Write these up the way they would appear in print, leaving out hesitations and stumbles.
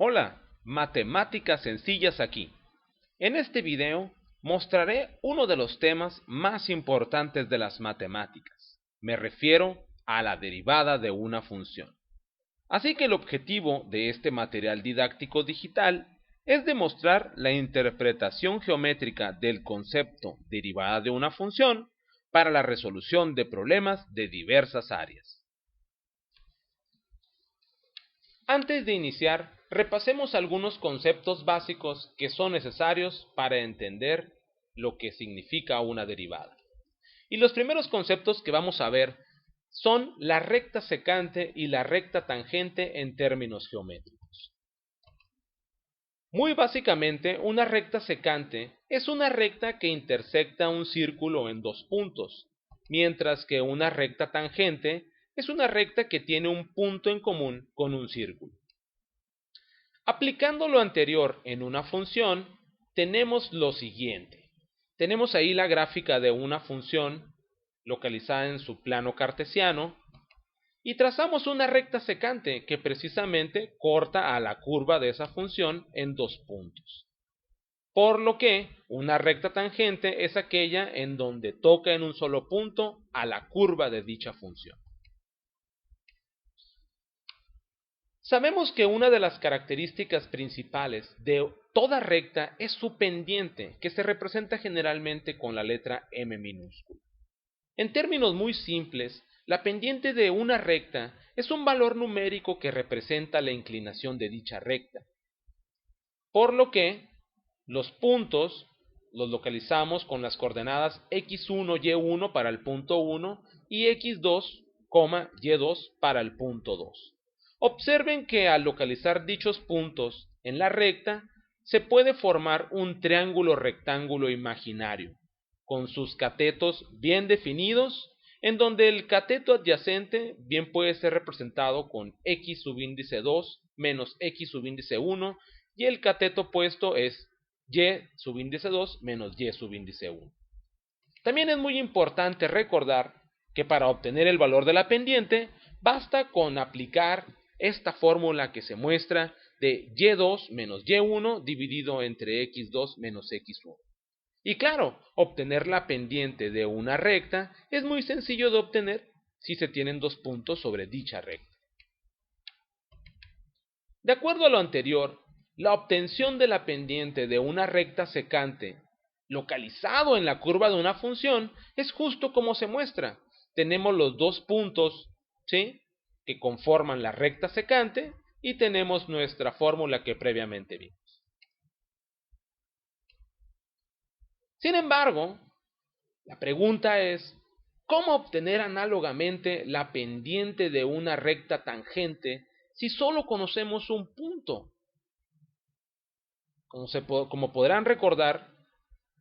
Hola, matemáticas sencillas aquí. En este video mostraré uno de los temas más importantes de las matemáticas. Me refiero a la derivada de una función. Así que el objetivo de este material didáctico digital es demostrar la interpretación geométrica del concepto derivada de una función para la resolución de problemas de diversas áreas. Antes de iniciar, repasemos algunos conceptos básicos que son necesarios para entender lo que significa una derivada. Y los primeros conceptos que vamos a ver son la recta secante y la recta tangente en términos geométricos. Muy básicamente, una recta secante es una recta que intersecta un círculo en dos puntos, mientras que una recta tangente es una recta que tiene un punto en común con un círculo. Aplicando lo anterior en una función, tenemos lo siguiente. Tenemos ahí la gráfica de una función localizada en su plano cartesiano y trazamos una recta secante que precisamente corta a la curva de esa función en dos puntos. Por lo que una recta tangente es aquella en donde toca en un solo punto a la curva de dicha función. Sabemos que una de las características principales de toda recta es su pendiente, que se representa generalmente con la letra M minúscula. En términos muy simples, la pendiente de una recta es un valor numérico que representa la inclinación de dicha recta. Por lo que los puntos los localizamos con las coordenadas x1, y1 para el punto 1 y x2, y2 para el punto 2. Observen que al localizar dichos puntos en la recta, se puede formar un triángulo rectángulo imaginario, con sus catetos bien definidos, en donde el cateto adyacente bien puede ser representado con x subíndice 2 menos x subíndice 1, y el cateto opuesto es y subíndice 2 menos y subíndice 1. También es muy importante recordar que para obtener el valor de la pendiente, basta con aplicar esta fórmula que se muestra de y2 menos y1 dividido entre x2 menos x1. Y claro, obtener la pendiente de una recta es muy sencillo de obtener si se tienen dos puntos sobre dicha recta. De acuerdo a lo anterior, la obtención de la pendiente de una recta secante localizado en la curva de una función es justo como se muestra. Tenemos los dos puntos, ¿sí?, que conforman la recta secante y tenemos nuestra fórmula que previamente vimos. Sin embargo, la pregunta es, ¿cómo obtener análogamente la pendiente de una recta tangente si solo conocemos un punto? Como podrán recordar,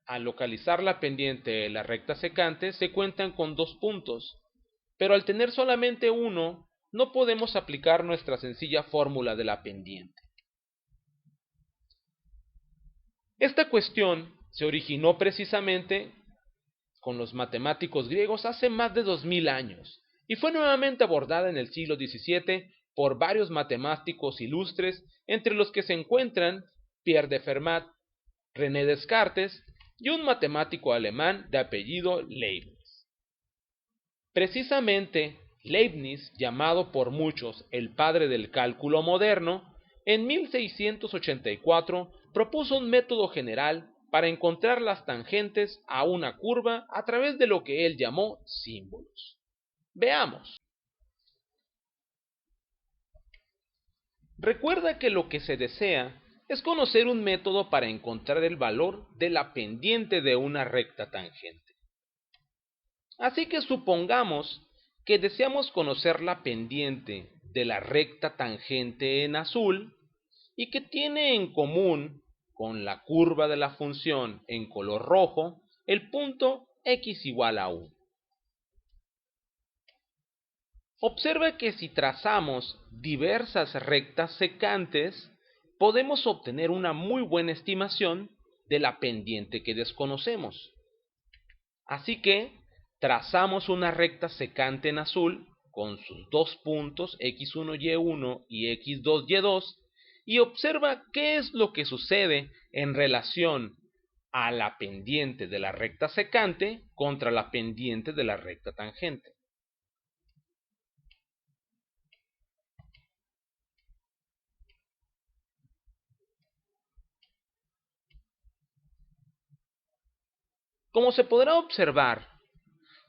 al localizar la pendiente de la recta secante se cuentan con dos puntos, pero al tener solamente uno, no podemos aplicar nuestra sencilla fórmula de la pendiente. Esta cuestión se originó precisamente con los matemáticos griegos hace más de 2000 años y fue nuevamente abordada en el siglo XVII por varios matemáticos ilustres, entre los que se encuentran Pierre de Fermat, René Descartes y un matemático alemán de apellido Leibniz. Precisamente Leibniz, llamado por muchos el padre del cálculo moderno, en 1684 propuso un método general para encontrar las tangentes a una curva a través de lo que él llamó símbolos. Veamos. Recuerda que lo que se desea es conocer un método para encontrar el valor de la pendiente de una recta tangente. Así que supongamos que deseamos conocer la pendiente de la recta tangente en azul y que tiene en común con la curva de la función en color rojo el punto x igual a 1. Observa que si trazamos diversas rectas secantes, podemos obtener una muy buena estimación de la pendiente que desconocemos. Así que trazamos una recta secante en azul con sus dos puntos x1, y1 y x2, y2, y observa qué es lo que sucede en relación a la pendiente de la recta secante contra la pendiente de la recta tangente. Como se podrá observar,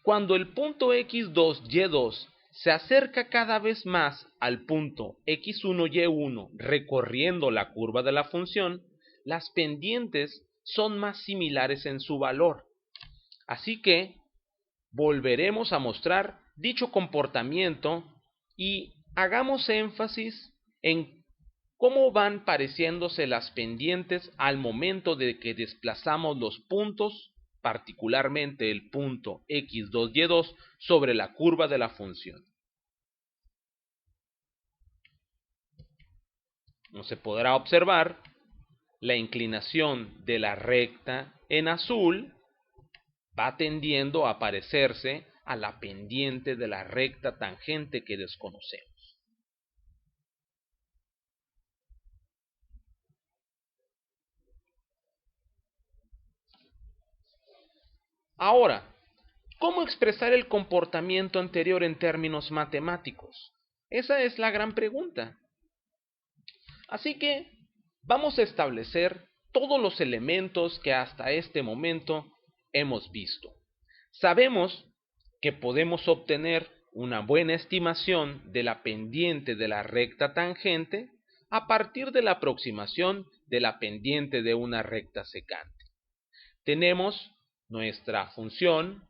cuando el punto x2, y2 se acerca cada vez más al punto x1, y1 recorriendo la curva de la función, las pendientes son más similares en su valor. Así que volveremos a mostrar dicho comportamiento y hagamos énfasis en cómo van pareciéndose las pendientes al momento de que desplazamos los puntos, particularmente el punto x2, y2, sobre la curva de la función. Como se podrá observar, la inclinación de la recta en azul va tendiendo a parecerse a la pendiente de la recta tangente que desconocemos. Ahora, ¿cómo expresar el comportamiento anterior en términos matemáticos? Esa es la gran pregunta. Así que vamos a establecer todos los elementos que hasta este momento hemos visto. Sabemos que podemos obtener una buena estimación de la pendiente de la recta tangente a partir de la aproximación de la pendiente de una recta secante. Tenemos nuestra función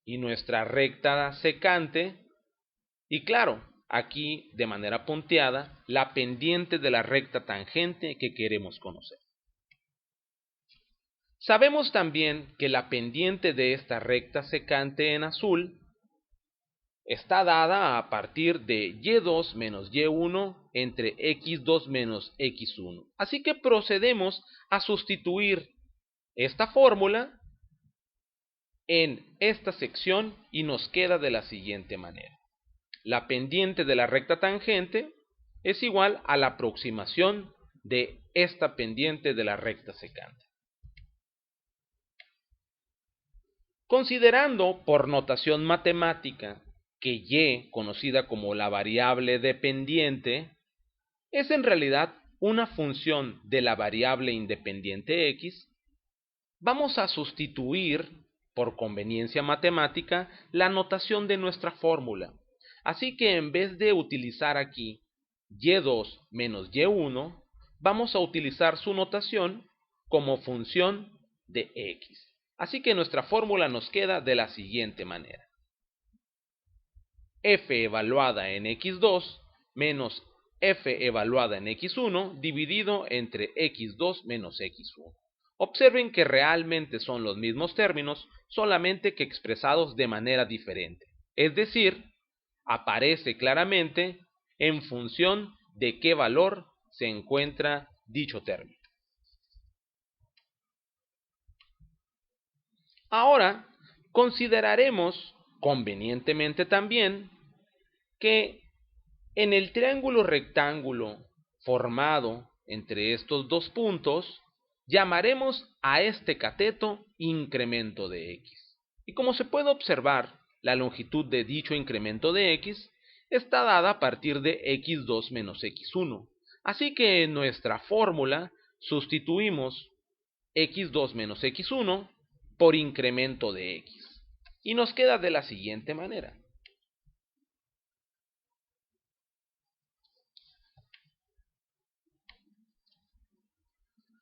y nuestra recta secante y claro, aquí de manera punteada, la pendiente de la recta tangente que queremos conocer. Sabemos también que la pendiente de esta recta secante en azul está dada a partir de y2 menos y1 entre x2 menos x1. Así que procedemos a sustituir esta fórmula en esta sección y nos queda de la siguiente manera. La pendiente de la recta tangente es igual a la aproximación de esta pendiente de la recta secante. Considerando por notación matemática que y, conocida como la variable dependiente, es en realidad una función de la variable independiente x, vamos a sustituir, por conveniencia matemática, la notación de nuestra fórmula. Así que en vez de utilizar aquí y2 menos y1, vamos a utilizar su notación como función de x. Así que nuestra fórmula nos queda de la siguiente manera. F evaluada en x2 menos f evaluada en x1 dividido entre x2 menos x1. Observen que realmente son los mismos términos, solamente que expresados de manera diferente. Es decir, aparece claramente en función de qué valor se encuentra dicho término. Ahora, consideraremos convenientemente también que en el triángulo rectángulo formado entre estos dos puntos, llamaremos a este cateto incremento de x. Y como se puede observar, la longitud de dicho incremento de x está dada a partir de x2 menos x1. Así que en nuestra fórmula sustituimos x2 menos x1 por incremento de x. Y nos queda de la siguiente manera.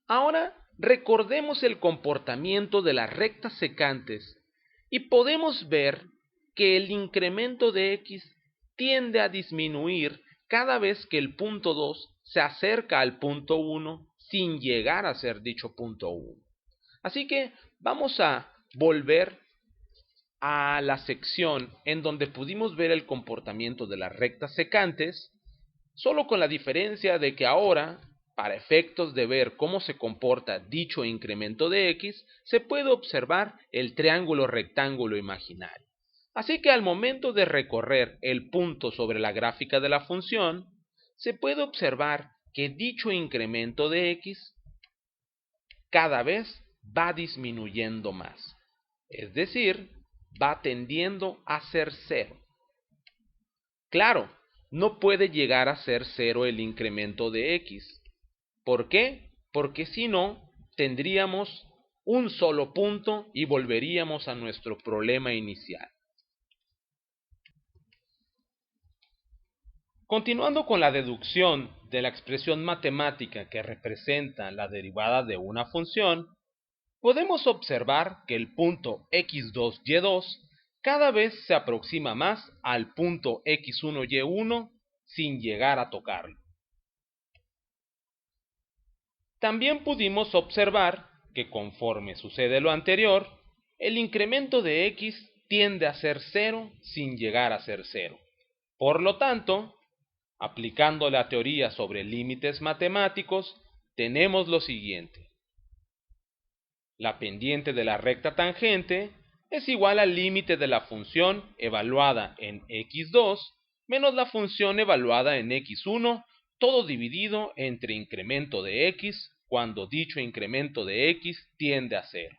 Ahora recordemos el comportamiento de las rectas secantes y podemos ver que el incremento de x tiende a disminuir cada vez que el punto 2 se acerca al punto 1 sin llegar a ser dicho punto 1. Así que vamos a volver a la sección en donde pudimos ver el comportamiento de las rectas secantes, solo con la diferencia de que ahora, para efectos de ver cómo se comporta dicho incremento de x, se puede observar el triángulo rectángulo imaginario. Así que al momento de recorrer el punto sobre la gráfica de la función, se puede observar que dicho incremento de x cada vez va disminuyendo más, es decir, va tendiendo a ser cero. Claro, no puede llegar a ser cero el incremento de x. ¿Por qué? Porque si no, tendríamos un solo punto y volveríamos a nuestro problema inicial. Continuando con la deducción de la expresión matemática que representa la derivada de una función, podemos observar que el punto x2y2 cada vez se aproxima más al punto x1y1 sin llegar a tocarlo. También pudimos observar que conforme sucede lo anterior, el incremento de x tiende a ser cero sin llegar a ser cero. Por lo tanto, aplicando la teoría sobre límites matemáticos, tenemos lo siguiente. La pendiente de la recta tangente es igual al límite de la función evaluada en x2 menos la función evaluada en x1, todo dividido entre incremento de x cuando dicho incremento de x tiende a cero.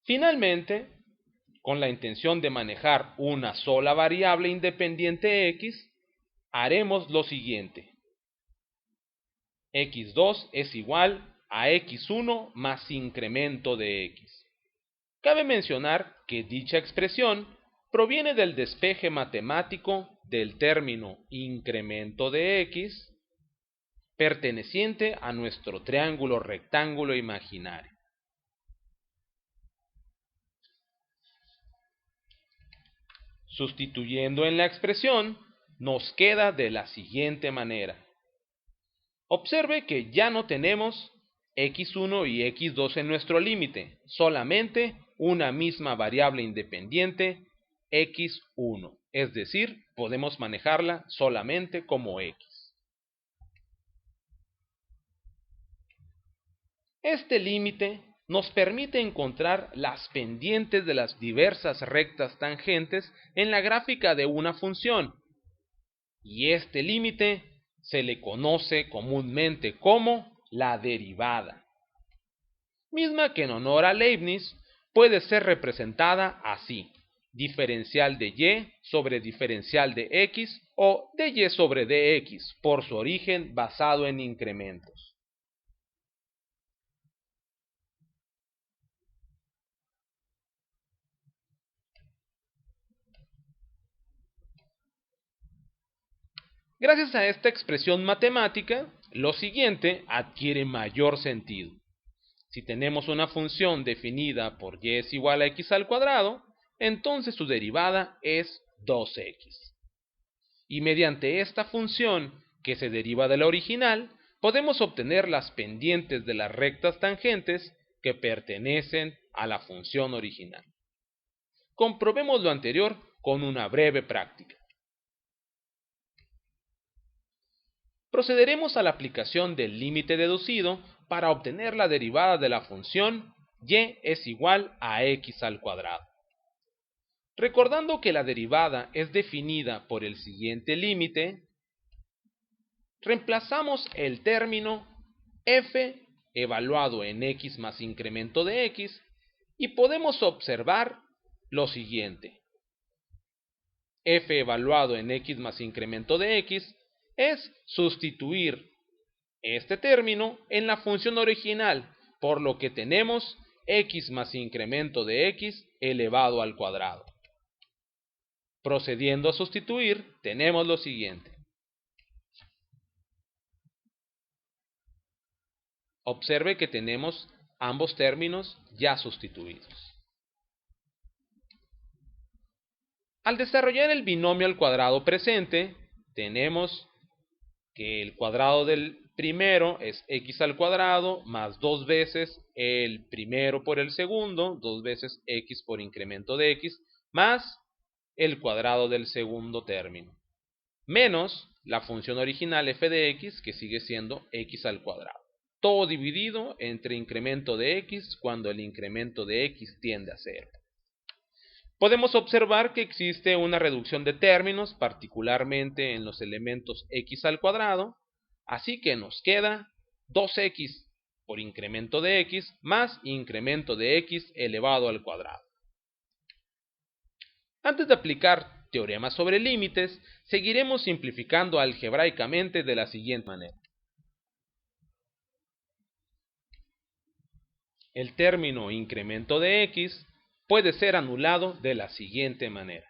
Finalmente, con la intención de manejar una sola variable independiente x, haremos lo siguiente. x2 es igual a x1 más incremento de x. Cabe mencionar que dicha expresión proviene del despeje matemático del término incremento de x perteneciente a nuestro triángulo rectángulo imaginario. Sustituyendo en la expresión, nos queda de la siguiente manera. Observe que ya no tenemos x1 y x2 en nuestro límite, solamente una misma variable independiente x1, es decir, podemos manejarla solamente como x. Este límite nos permite encontrar las pendientes de las diversas rectas tangentes en la gráfica de una función, y este límite se le conoce comúnmente como la derivada, misma que en honor a Leibniz puede ser representada así: diferencial de y sobre diferencial de x o de y sobre dx por su origen basado en incrementos. Gracias a esta expresión matemática, lo siguiente adquiere mayor sentido. Si tenemos una función definida por y es igual a x al cuadrado, entonces su derivada es 2x. Y mediante esta función, que se deriva de la original, podemos obtener las pendientes de las rectas tangentes que pertenecen a la función original. Comprobemos lo anterior con una breve práctica. Procederemos a la aplicación del límite deducido para obtener la derivada de la función y es igual a x al cuadrado. Recordando que la derivada es definida por el siguiente límite, reemplazamos el término f evaluado en x más incremento de x y podemos observar lo siguiente. F evaluado en x más incremento de x es sustituir este término en la función original, por lo que tenemos x más incremento de x elevado al cuadrado. Procediendo a sustituir, tenemos lo siguiente. Observe que tenemos ambos términos ya sustituidos. Al desarrollar el binomio al cuadrado presente, tenemos que el cuadrado del primero es x al cuadrado más 2 veces el primero por el segundo, 2 veces x por incremento de x, más el cuadrado del segundo término, menos la función original f de x, que sigue siendo x al cuadrado. Todo dividido entre incremento de x cuando el incremento de x tiende a 0. podemos observar que existe una reducción de términos, particularmente en los elementos x al cuadrado, así que nos queda 2x por incremento de x más incremento de x elevado al cuadrado. Antes de aplicar teoremas sobre límites, seguiremos simplificando algebraicamente de la siguiente manera. El término incremento de x puede ser anulado de la siguiente manera.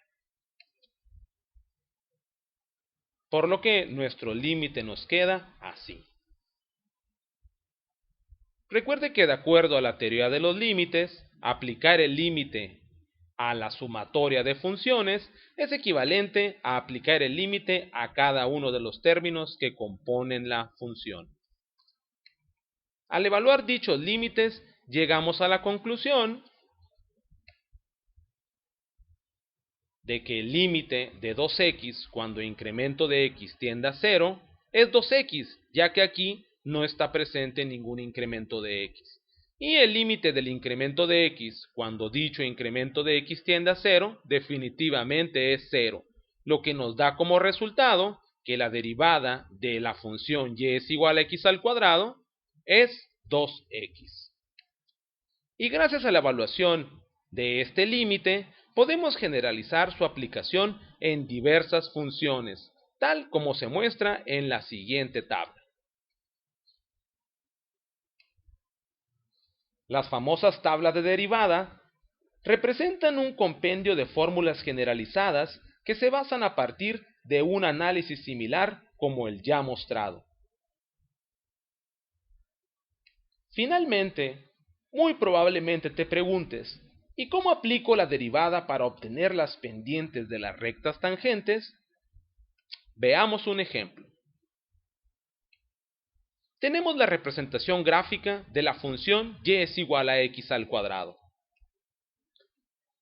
Por lo que nuestro límite nos queda así. Recuerde que de acuerdo a la teoría de los límites, aplicar el límite a la sumatoria de funciones es equivalente a aplicar el límite a cada uno de los términos que componen la función. Al evaluar dichos límites, llegamos a la conclusión de que el límite de 2x cuando incremento de x tiende a 0 es 2x, ya que aquí no está presente ningún incremento de x. Y el límite del incremento de x cuando dicho incremento de x tiende a 0 definitivamente es 0, lo que nos da como resultado que la derivada de la función y es igual a x al cuadrado es 2x. Y gracias a la evaluación de este límite, podemos generalizar su aplicación en diversas funciones, tal como se muestra en la siguiente tabla. Las famosas tablas de derivada representan un compendio de fórmulas generalizadas que se basan a partir de un análisis similar como el ya mostrado. Finalmente, muy probablemente te preguntes, ¿y cómo aplico la derivada para obtener las pendientes de las rectas tangentes? Veamos un ejemplo. Tenemos la representación gráfica de la función y es igual a x al cuadrado.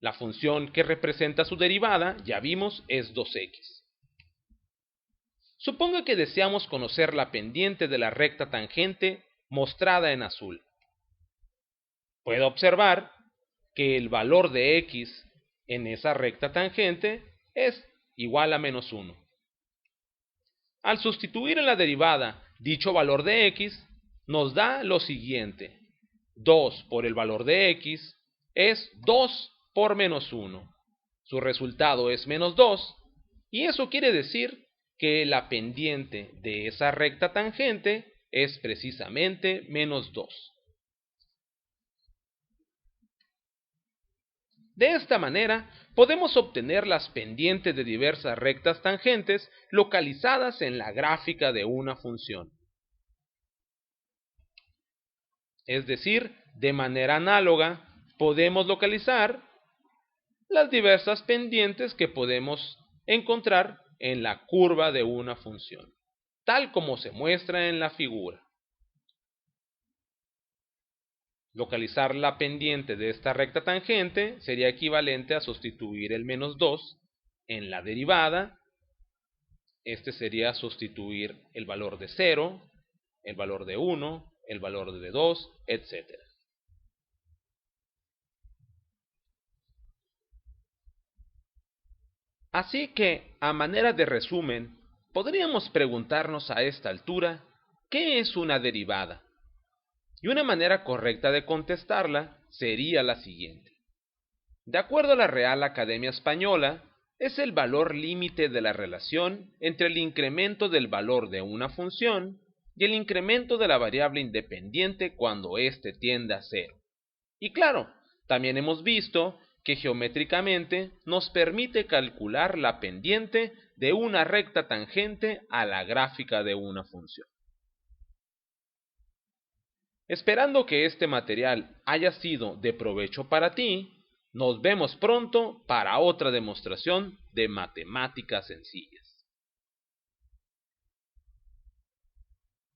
La función que representa su derivada, ya vimos, es 2x. Suponga que deseamos conocer la pendiente de la recta tangente mostrada en azul. Puedo observar que el valor de x en esa recta tangente es igual a menos 1. Al sustituir en la derivada dicho valor de x, nos da lo siguiente. 2 por el valor de x es 2 por menos 1. Su resultado es menos 2, y eso quiere decir que la pendiente de esa recta tangente es precisamente menos 2. De esta manera, podemos obtener las pendientes de diversas rectas tangentes localizadas en la gráfica de una función. Es decir, de manera análoga, podemos localizar las diversas pendientes que podemos encontrar en la curva de una función, tal como se muestra en la figura. Localizar la pendiente de esta recta tangente sería equivalente a sustituir el menos 2 en la derivada. Este sería sustituir el valor de 0, el valor de 1, el valor de 2, etc. Así que, a manera de resumen, podríamos preguntarnos a esta altura, ¿qué es una derivada? Y una manera correcta de contestarla sería la siguiente. De acuerdo a la Real Academia Española, es el valor límite de la relación entre el incremento del valor de una función y el incremento de la variable independiente cuando éste tiende a 0. Y claro, también hemos visto que geométricamente nos permite calcular la pendiente de una recta tangente a la gráfica de una función. Esperando que este material haya sido de provecho para ti, nos vemos pronto para otra demostración de matemáticas sencillas.